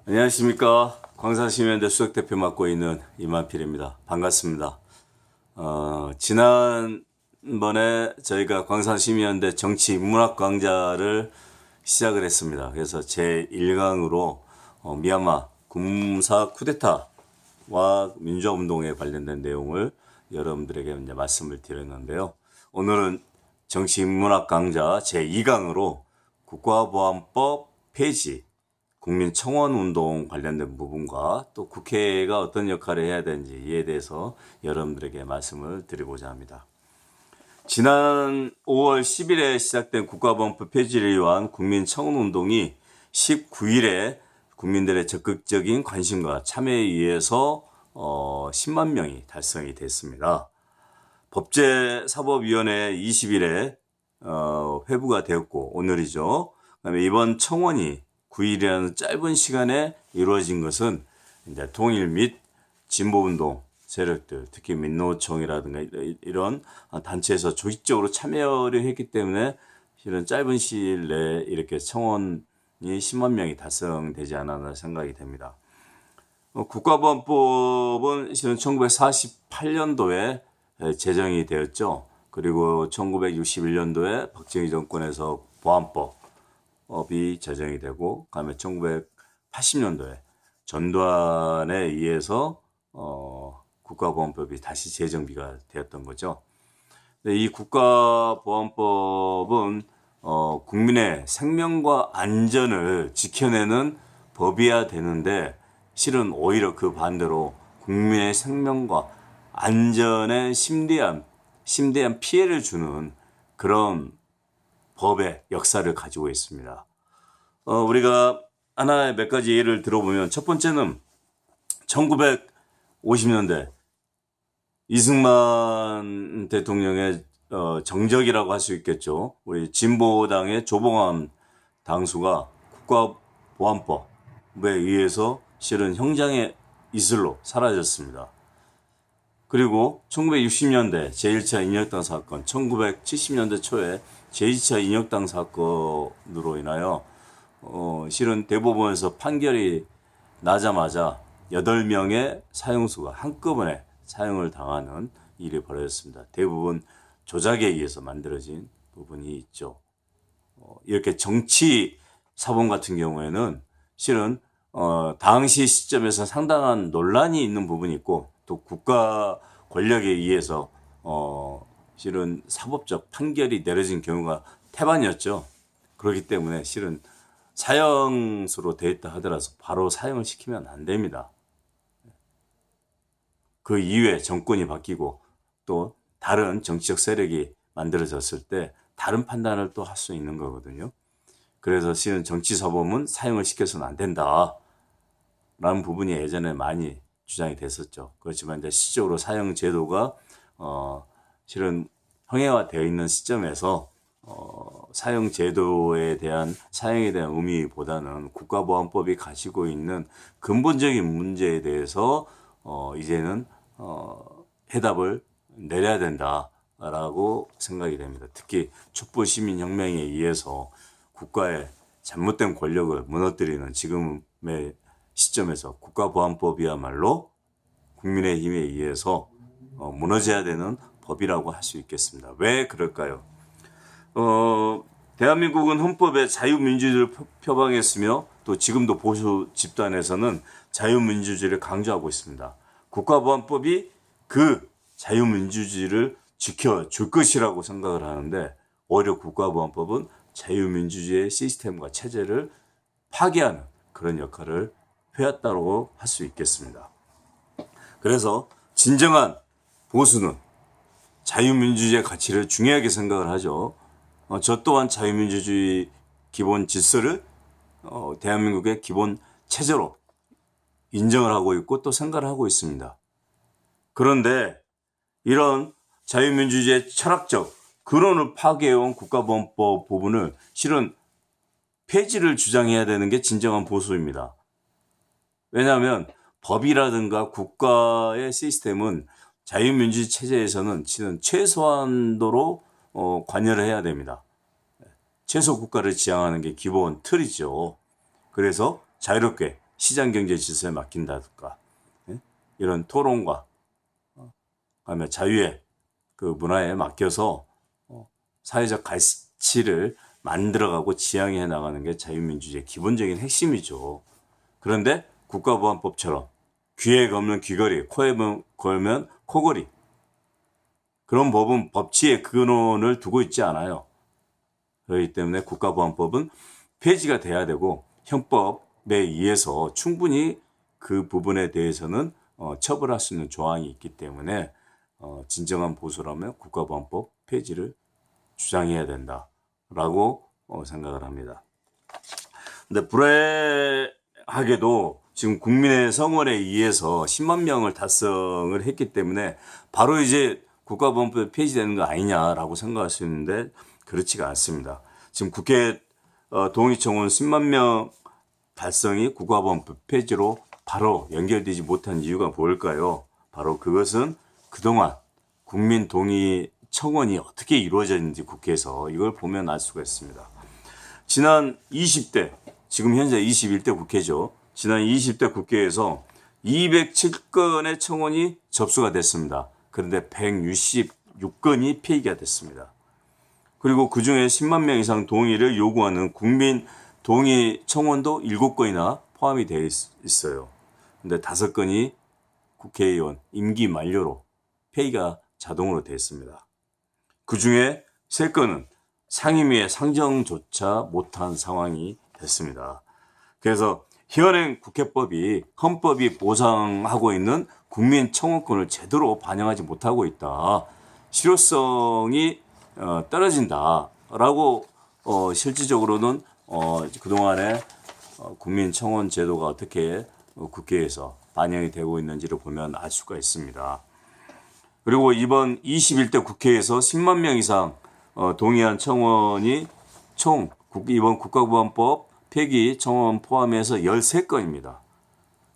안녕하십니까. 광산시민연대 수석대표 맡고 있는 이만필입니다. 반갑습니다. 지난번에 저희가 광산시민연대 정치문학 강좌를 시작을 했습니다. 그래서 제1강으로 미얀마 군사 쿠데타와 민주화운동에 관련된 내용을 여러분들에게 이제 말씀을 드렸는데요. 오늘은 정치문학 강좌 제2강으로 국가보안법 폐지, 국민청원운동 관련된 부분과 또 국회가 어떤 역할을 해야 되는지 이에 대해서 여러분들에게 말씀을 드리고자 합니다. 지난 5월 10일에 시작된 국가보안법 폐지를 위한 국민청원운동이 19일에 국민들의 적극적인 관심과 참여에 의해서 10만 명이 달성이 됐습니다. 법제사법위원회 20일에 회부가 되었고 오늘이죠. 그다음에 이번 청원이 9일이라는 짧은 시간에 이루어진 것은 이제 통일 및 진보운동 세력들, 특히 민노총이라든가 이런 단체에서 조직적으로 참여를 했기 때문에 실은 짧은 시일 내에 이렇게 청원이 10만 명이 달성되지 않았나 생각이 됩니다. 국가보안법은 실은 1948년도에 제정이 되었죠. 그리고 1961년도에 박정희 정권에서 보안법이 제정이 되고, 그다음에 1980년도에 전두환에 의해서 국가보안법이 다시 재정비가 되었던 거죠. 근데 이 국가보안법은 국민의 생명과 안전을 지켜내는 법이어야 되는데 실은 오히려 그 반대로 국민의 생명과 안전에 심대한 피해를 주는 그런 법의 역사를 가지고 있습니다. 우리가 하나의 몇 가지 예를 들어보면 첫 번째는 1950년대 이승만 대통령의 정적이라고 할 수 있겠죠. 우리 진보당의 조봉암 당수가 국가보안법에 의해서 실은 형장의 이슬로 사라졌습니다. 그리고 1960년대 제1차 인혁당 사건, 1970년대 초에 제2차 인혁당 사건으로 인하여 실은 대법원에서 판결이 나자마자 8명의 사형수가 한꺼번에 사형을 당하는 일이 벌어졌습니다. 대부분 조작에 의해서 만들어진 부분이 있죠. 이렇게 정치 사범 같은 경우에는 실은 당시 시점에서 상당한 논란이 있는 부분이 있고 또 국가 권력에 의해서 실은 사법적 판결이 내려진 경우가 태반이었죠. 그렇기 때문에 실은 사형수로 되어 있다 하더라도 바로 사형을 시키면 안 됩니다. 그 이후에 정권이 바뀌고 또 다른 정치적 세력이 만들어졌을 때 다른 판단을 또 할 수 있는 거거든요. 그래서 실은 정치사범은 사형을 시켜서는 안 된다 라는 부분이 예전에 많이 주장이 됐었죠. 그렇지만 이제 실질적으로 사형 제도가 실은 형해화되어 있는 시점에서 사형 제도에 대한 사형에 대한 의미보다는 국가보안법이 가지고 있는 근본적인 문제에 대해서 이제는 해답을 내려야 된다라고 생각이 됩니다. 특히 촛불 시민혁명에 의해서 국가의 잘못된 권력을 무너뜨리는 지금의 시점에서 국가보안법이야말로 국민의힘에 의해서 무너져야 되는 법이라고 할 수 있겠습니다. 왜 그럴까요? 대한민국은 헌법에 자유민주주의를 표방했으며 또 지금도 보수 집단에서는 자유민주주의를 강조하고 있습니다. 국가보안법이 그 자유민주주의를 지켜줄 것이라고 생각을 하는데 오히려 국가보안법은 자유민주주의의 시스템과 체제를 파괴하는 그런 역할을 해왔다고 할 수 있겠습니다. 그래서 진정한 보수는 자유민주주의의 가치를 중요하게 생각을 하죠. 저 또한 자유민주주의 기본 질서를 대한민국의 기본 체제로 인정을 하고 있고 또 생각을 하고 있습니다. 그런데 이런 자유민주주의의 철학적 근원을 파괴해온 국가보안법 부분을 실은 폐지를 주장해야 되는 게 진정한 보수입니다. 왜냐하면 법이라든가 국가의 시스템은 자유민주주의 체제에서는 최소한도로 관여를 해야 됩니다. 최소 국가를 지향하는 게 기본 틀이죠. 그래서 자유롭게 시장경제 질서에 맡긴다든가, 예? 이런 토론과 그다음에 자유의 그 문화에 맡겨서 사회적 가치를 만들어가고 지향해 나가는 게 자유민주주의의 기본적인 핵심이죠. 그런데 국가보안법처럼 귀에 걸면 귀걸이, 코에 걸면 코걸이, 그런 법은 법치의 근원을 두고 있지 않아요. 그렇기 때문에 국가보안법은 폐지가 돼야 되고 형법에 의해서 충분히 그 부분에 대해서는 처벌할 수 있는 조항이 있기 때문에 진정한 보수라면 국가보안법 폐지를 주장해야 된다라고 생각을 합니다. 근데 불행하게도 지금 국민의 성원에 의해서 10만 명을 달성을 했기 때문에 바로 이제 국가보안법이 폐지되는 거 아니냐라고 생각할 수 있는데 그렇지가 않습니다. 지금 국회 동의청원 10만 명 달성이 국가보안법 폐지로 바로 연결되지 못한 이유가 뭘까요? 바로 그것은 그동안 국민 동의 청원이 어떻게 이루어졌는지 국회에서 이걸 보면 알 수가 있습니다. 지난 20대, 지금 현재 21대 국회죠. 지난 20대 국회에서 207건의 청원이 접수가 됐습니다. 그런데 166건이 폐기가 됐습니다. 그리고 그중에 10만 명 이상 동의를 요구하는 국민 동의 청원도 7건이나 포함이 되어 있어요. 근데 5건이 국회의원 임기 만료로 폐기가 자동으로 됐습니다. 그중에 3건은 상임위의 상정조차 못한 상황이 됐습니다. 그래서 현행 국회법이 헌법이 보장하고 있는 국민 청원권을 제대로 반영하지 못하고 있다. 실효성이 떨어진다라고 실질적으로는 그동안의 국민 청원 제도가 어떻게 국회에서 반영이 되고 있는지를 보면 알 수가 있습니다. 그리고 이번 21대 국회에서 10만 명 이상 동의한 청원이 총 이번 국가보안법 폐기 청원 포함해서 13건입니다.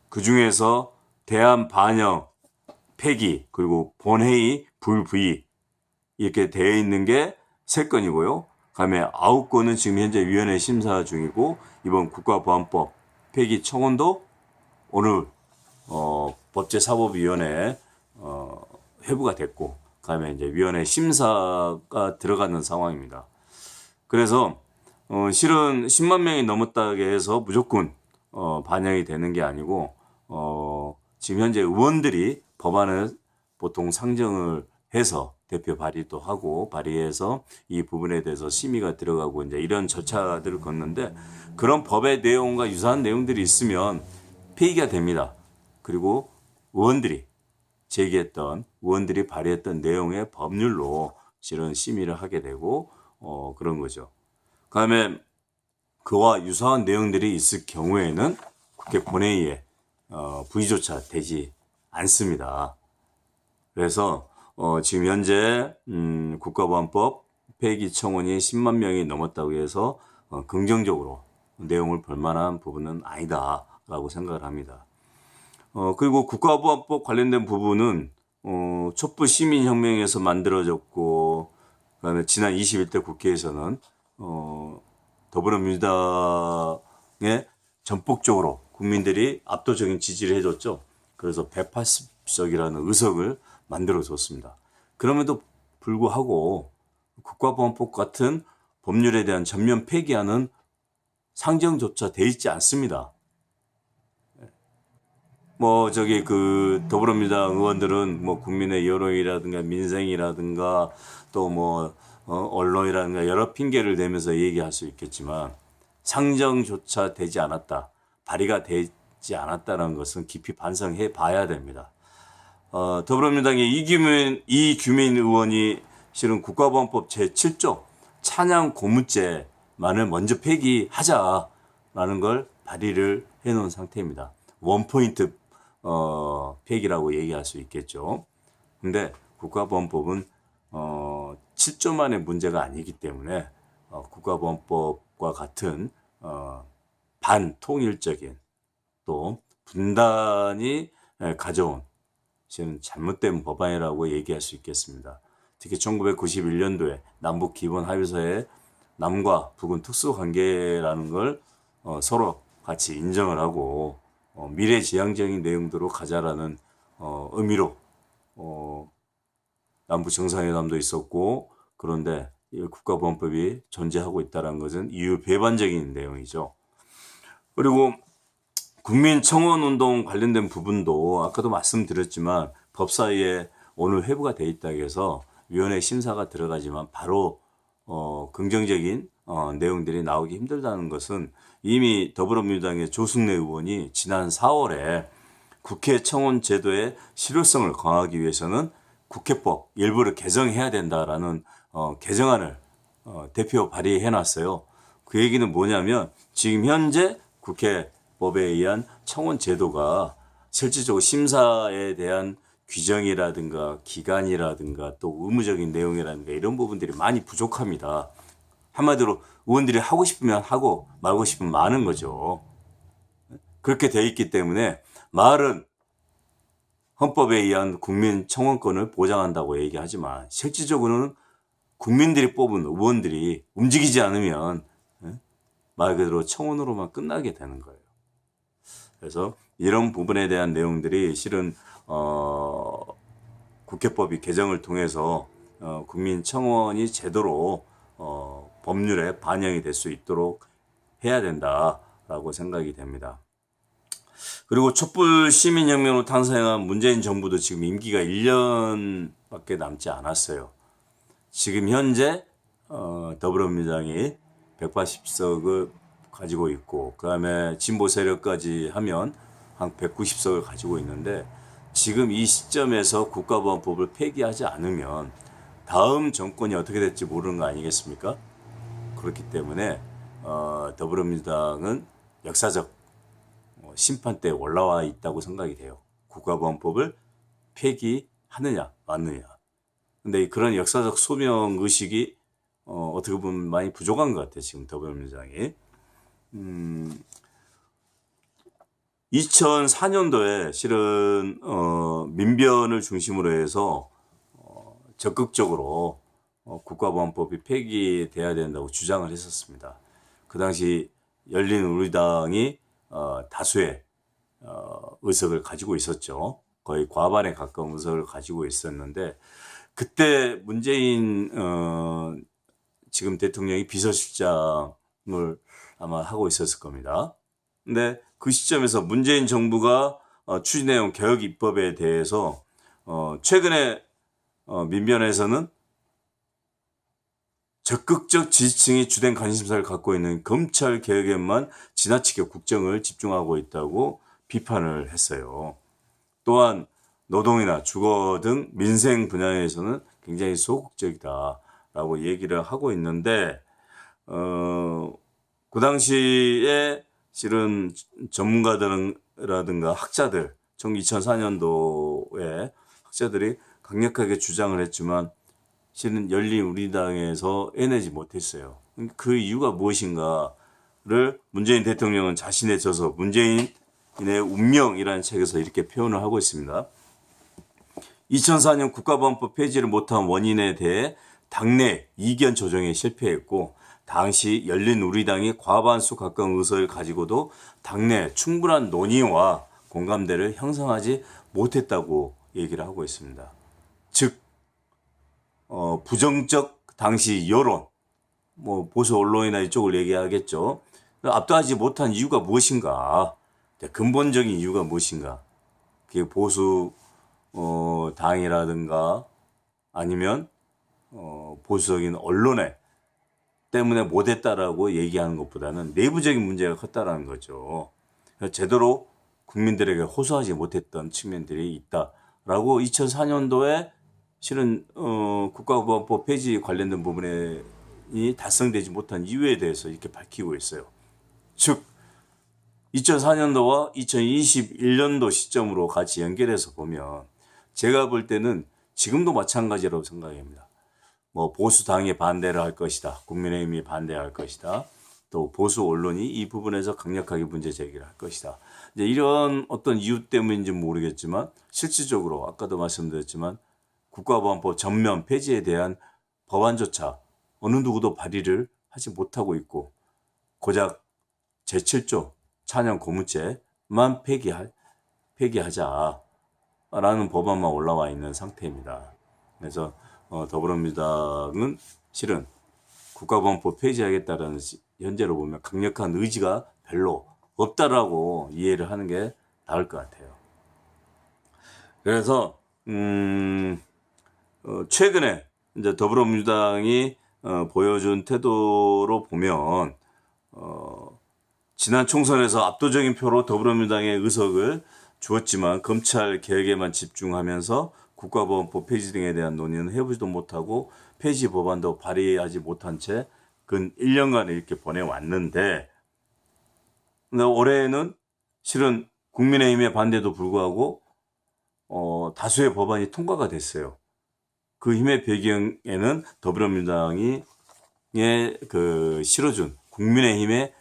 그 중에서 대안 반영 폐기 그리고 본회의 불부의 이렇게 되어 있는 게 3건이고요. 그다음에 9건은 지금 현재 위원회 심사 중이고 이번 국가보안법 폐기 청원도 오늘 법제사법위원회에 회부가 됐고 그다음에 이제 위원회 심사가 들어가는 상황입니다. 그래서 실은 10만 명이 넘었다고 해서 무조건 반영이 되는 게 아니고 지금 현재 의원들이 법안을 보통 상정을 해서 대표 발의도 하고 발의해서 이 부분에 대해서 심의가 들어가고 이제 이런 절차들을 걷는데 그런 법의 내용과 유사한 내용들이 있으면 폐기가 됩니다. 그리고 의원들이 제기했던 의원들이 발의했던 내용의 법률로 실은 심의를 하게 되고 그런 거죠. 그다음에 그와 유사한 내용들이 있을 경우에는 국회 본회의에 부의조차 되지 않습니다. 그래서 지금 현재 국가보안법 폐기 청원이 10만 명이 넘었다고 해서 긍정적으로 내용을 볼 만한 부분은 아니다라고 생각을 합니다. 그리고 국가보안법 관련된 부분은 촛불 시민혁명에서 만들어졌고 그다음에 지난 21대 국회에서는 더불어민주당에 전폭적으로 국민들이 압도적인 지지를 해줬죠. 그래서 180석이라는 의석을 만들어줬습니다. 그럼에도 불구하고 국가보안법 같은 법률에 대한 전면 폐기하는 상정조차 돼 있지 않습니다. 더불어민주당 의원들은 국민의 여론이라든가 민생이라든가 또 언론이라든가 여러 핑계를 대면서 얘기할 수 있겠지만 상정조차 되지 않았다, 발의가 되지 않았다는 것은 깊이 반성해 봐야 됩니다. 더불어민주당의 이규민 의원이 실은 국가보안법 제7조 찬양 고무죄만을 먼저 폐기하자라는 걸 발의를 해놓은 상태입니다. 원포인트 폐기라고 얘기할 수 있겠죠. 근데 국가보안법은 7조만의 문제가 아니기 때문에 국가보안법과 같은 반통일적인 또 분단이 가져온 지금 잘못된 법안이라고 얘기할 수 있겠습니다. 특히 1991년도에 남북기본합의서에 남과 북은 특수관계라는 걸 서로 같이 인정을 하고 미래지향적인 내용들로 가자라는 의미로 남북 정상회담도 있었고, 그런데 이 국가보안법이 존재하고 있다는 것은 이유 배반적인 내용이죠. 그리고 국민청원운동 관련된 부분도 아까도 말씀드렸지만 법사위에 오늘 회부가 돼 있다고 해서 위원회 심사가 들어가지만 바로 긍정적인 내용들이 나오기 힘들다는 것은 이미 더불어민주당의 조승래 의원이 지난 4월에 국회 청원 제도의 실효성을 강화하기 위해서는 국회법 일부를 개정해야 된다라는 개정안을 대표 발의해 놨어요. 그 얘기는 뭐냐면 지금 현재 국회법에 의한 청원 제도가 실질적으로 심사에 대한 규정이라든가 기간이라든가 또 의무적인 내용이라든가 이런 부분들이 많이 부족합니다. 한마디로 의원들이 하고 싶으면 하고 말고 싶으면 마는 거죠. 그렇게 돼 있기 때문에 말은 헌법에 의한 국민 청원권을 보장한다고 얘기하지만 실질적으로는 국민들이 뽑은 의원들이 움직이지 않으면 말 그대로 청원으로만 끝나게 되는 거예요. 그래서 이런 부분에 대한 내용들이 실은 국회법이 개정을 통해서 국민 청원이 제대로 법률에 반영이 될 수 있도록 해야 된다라고 생각이 됩니다. 그리고 촛불 시민혁명으로 탄생한 문재인 정부도 지금 임기가 1년밖에 남지 않았어요. 지금 현재 더불어민주당이 180석을 가지고 있고 그 다음에 진보 세력까지 하면 한 190석을 가지고 있는데 지금 이 시점에서 국가보안법을 폐기하지 않으면 다음 정권이 어떻게 될지 모르는 거 아니겠습니까? 그렇기 때문에 더불어민주당은 역사적 심판대에 올라와 있다고 생각이 돼요. 국가보안법을 폐기하느냐 마느냐. 근데 그런 역사적 소명 의식이 어떻게 보면 많이 부족한 것 같아요. 지금 더불어민주당이. 2004년도에 실은 민변을 중심으로 해서 적극적으로 국가보안법이 폐기돼야 된다고 주장을 했었습니다. 그 당시 열린우리당이 다수의 의석을 가지고 있었죠. 거의 과반에 가까운 의석을 가지고 있었는데 그때 문재인 지금 대통령이 비서실장을 아마 하고 있었을 겁니다. 근데 그 시점에서 문재인 정부가 추진해온 개혁 입법에 대해서 최근에 민변에서는 적극적 지지층이 주된 관심사를 갖고 있는 검찰 개혁에만 지나치게 국정을 집중하고 있다고 비판을 했어요. 또한 노동이나 주거 등 민생 분야에서는 굉장히 소극적이다라고 얘기를 하고 있는데 그 당시에 실은 전문가들이라든가 학자들, 2004년도에 학자들이 강력하게 주장을 했지만 실은 열린우리당에서 해내지 못했어요. 그 이유가 무엇인가를 문재인 대통령은 자신의 저서 문재인의 운명이라는 책에서 이렇게 표현을 하고 있습니다. 2004년 국가보안법 폐지를 못한 원인에 대해 당내 이견 조정에 실패했고 당시 열린우리당이 과반수 가까운 의석을 가지고도 당내 충분한 논의와 공감대를 형성하지 못했다고 얘기를 하고 있습니다. 즉 부정적 당시 여론, 보수 언론이나 이쪽을 얘기하겠죠. 압도하지 못한 이유가 무엇인가? 근본적인 이유가 무엇인가? 그게 보수 당이라든가 아니면 보수적인 언론에 때문에 못했다라고 얘기하는 것보다는 내부적인 문제가 컸다라는 거죠. 제대로 국민들에게 호소하지 못했던 측면들이 있다라고 2004년도에 실은 국가보안법 폐지 관련된 부분이 달성되지 못한 이유에 대해서 이렇게 밝히고 있어요. 즉 2004년도와 2021년도 시점으로 같이 연결해서 보면 제가 볼 때는 지금도 마찬가지라고 생각합니다. 보수당이 반대를 할 것이다. 국민의힘이 반대할 것이다. 또 보수 언론이 이 부분에서 강력하게 문제 제기를 할 것이다. 이제 이런 어떤 이유 때문인지 모르겠지만 실질적으로 아까도 말씀드렸지만 국가보안법 전면 폐지에 대한 법안조차 어느 누구도 발의를 하지 못하고 있고 고작 제7조 찬양 고무죄 폐기하자라는 법안만 올라와 있는 상태입니다. 그래서 더불어민주당은 실은 국가보안법 폐지하겠다라는 현재로 보면 강력한 의지가 별로 없다라고 이해를 하는 게 나을 것 같아요. 그래서 최근에 이제 더불어민주당이 보여준 태도로 보면 지난 총선에서 압도적인 표로 더불어민주당의 의석을 주었지만 검찰 개혁에만 집중하면서 국가보안법 폐지 등에 대한 논의는 해보지도 못하고 폐지 법안도 발의하지 못한 채 근 1년간을 이렇게 보내왔는데 올해는 실은 국민의힘의 반대도 불구하고 다수의 법안이 통과가 됐어요. 그 힘의 배경에는 더불어민주당이 실어준 국민의힘의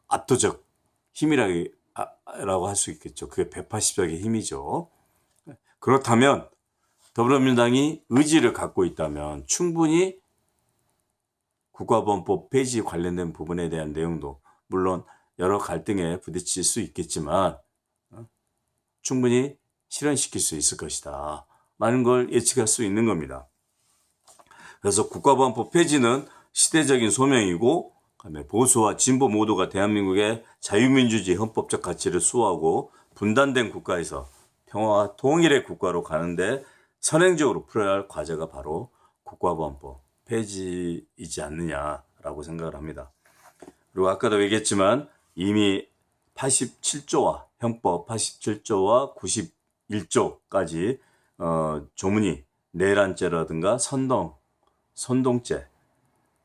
압도적 힘이라고 할 수 있겠죠. 그게 180석의 힘이죠. 그렇다면 더불어민주당이 의지를 갖고 있다면 충분히 국가보안법 폐지 관련된 부분에 대한 내용도 물론 여러 갈등에 부딪힐 수 있겠지만 충분히 실현시킬 수 있을 것이다. 라는 걸 예측할 수 있는 겁니다. 그래서 국가보안법 폐지는 시대적인 소명이고 보수와 진보 모두가 대한민국의 자유민주주의 헌법적 가치를 수호하고 분단된 국가에서 평화와 통일의 국가로 가는데 선행적으로 풀어야 할 과제가 바로 국가보안법 폐지이지 않느냐라고 생각을 합니다. 그리고 아까도 얘기했지만 이미 87조와 형법 87조와 91조까지 조문이 내란죄라든가 선동죄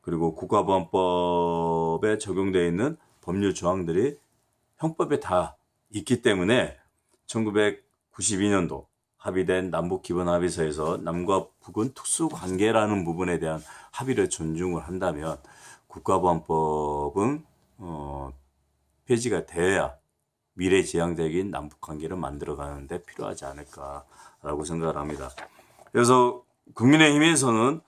그리고 국가보안법에 적용되어 있는 법률 조항들이 형법에 다 있기 때문에 1992년도 합의된 남북기본합의서에서 남과 북은 특수관계라는 부분에 대한 합의를 존중을 한다면 국가보안법은 폐지가 돼야 미래지향적인 남북관계를 만들어가는데 필요하지 않을까라고 생각을 합니다. 그래서 국민의힘에서는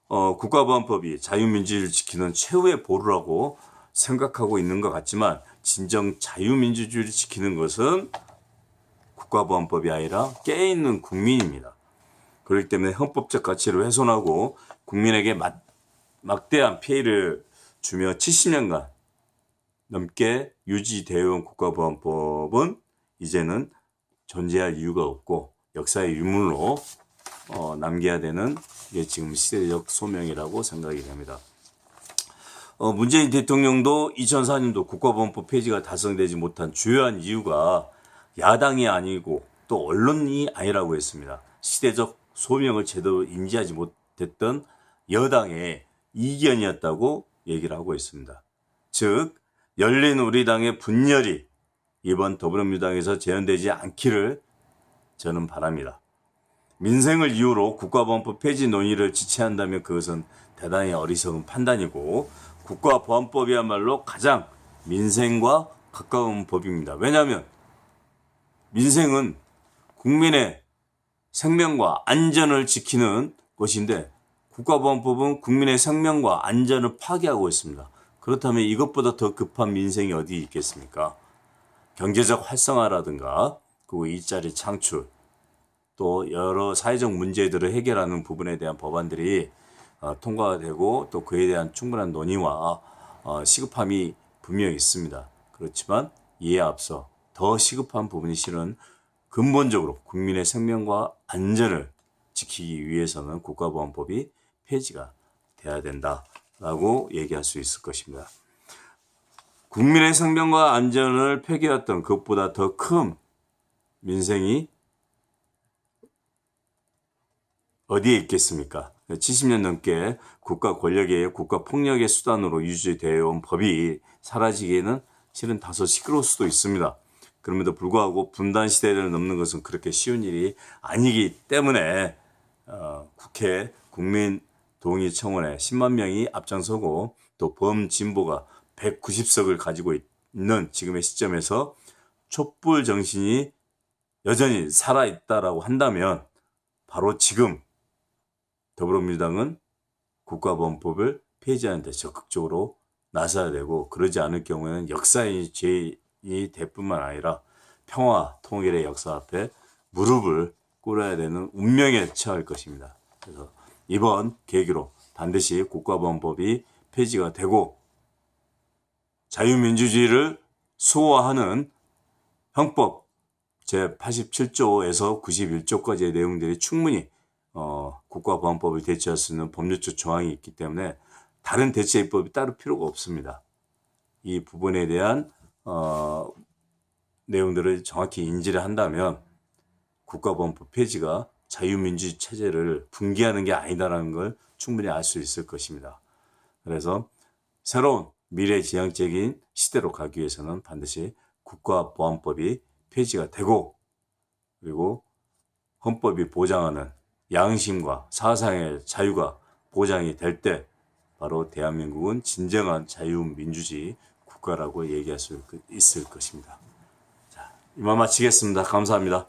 국가보안법이 자유민주주의를 지키는 최후의 보루라고 생각하고 있는 것 같지만 진정 자유민주주의를 지키는 것은 국가보안법이 아니라 깨어있는 국민입니다. 그렇기 때문에 헌법적 가치를 훼손하고 국민에게 막대한 피해를 주며 70년간 넘게 유지되어 온 국가보안법은 이제는 존재할 이유가 없고 역사의 유물로 남겨야 되는 게 지금 시대적 소명이라고 생각이 됩니다. 문재인 대통령도 2004년도 국가보안법 폐지가 달성되지 못한 주요한 이유가 야당이 아니고 또 언론이 아니라고 했습니다. 시대적 소명을 제대로 인지하지 못했던 여당의 이견이었다고 얘기를 하고 있습니다. 즉 열린우리당의 분열이 이번 더불어민주당에서 재현되지 않기를 저는 바랍니다. 민생을 이유로 국가보안법 폐지 논의를 지체한다면 그것은 대단히 어리석은 판단이고 국가보안법이야말로 가장 민생과 가까운 법입니다. 왜냐하면 민생은 국민의 생명과 안전을 지키는 것인데 국가보안법은 국민의 생명과 안전을 파괴하고 있습니다. 그렇다면 이것보다 더 급한 민생이 어디 있겠습니까? 경제적 활성화라든가 그리고 일자리 창출 또 여러 사회적 문제들을 해결하는 부분에 대한 법안들이 통과가 되고 또 그에 대한 충분한 논의와 시급함이 분명히 있습니다. 그렇지만 이에 앞서 더 시급한 부분이 실은 근본적으로 국민의 생명과 안전을 지키기 위해서는 국가보안법이 폐지가 돼야 된다라고 얘기할 수 있을 것입니다. 국민의 생명과 안전을 폐기했던 그것보다 더 큰 민생이 어디에 있겠습니까? 70년 넘게 국가 권력의 국가 폭력의 수단으로 유지되어 온 법이 사라지기에는 실은 다소 시끄러울 수도 있습니다. 그럼에도 불구하고 분단 시대를 넘는 것은 그렇게 쉬운 일이 아니기 때문에 국회 국민동의청원에 10만 명이 앞장서고 또 범진보가 190석을 가지고 있는 지금의 시점에서 촛불 정신이 여전히 살아있다라고 한다면 바로 지금 더불어민주당은 국가보안법을 폐지하는 데 적극적으로 나서야 되고 그러지 않을 경우에는 역사의 대뿐만 아니라 평화 통일의 역사 앞에 무릎을 꿇어야 되는 운명에 처할 것입니다. 그래서 이번 계기로 반드시 국가보안법이 폐지가 되고 자유민주주의를 수호하는 형법 제87조에서 91조까지의 내용들이 충분히 국가보안법을 대체할 수 있는 법률적 조항이 있기 때문에 다른 대체입법이 따로 필요가 없습니다. 이 부분에 대한 내용들을 정확히 인지를 한다면 국가보안법 폐지가 자유민주주의 체제를 붕괴하는 게 아니다라는 걸 충분히 알 수 있을 것입니다. 그래서 새로운 미래지향적인 시대로 가기 위해서는 반드시 국가보안법이 폐지가 되고 그리고 헌법이 보장하는 양심과 사상의 자유가 보장이 될 때 바로 대한민국은 진정한 자유민주주의 국가라고 얘기할 수 있을 것입니다. 자, 이만 마치겠습니다. 감사합니다.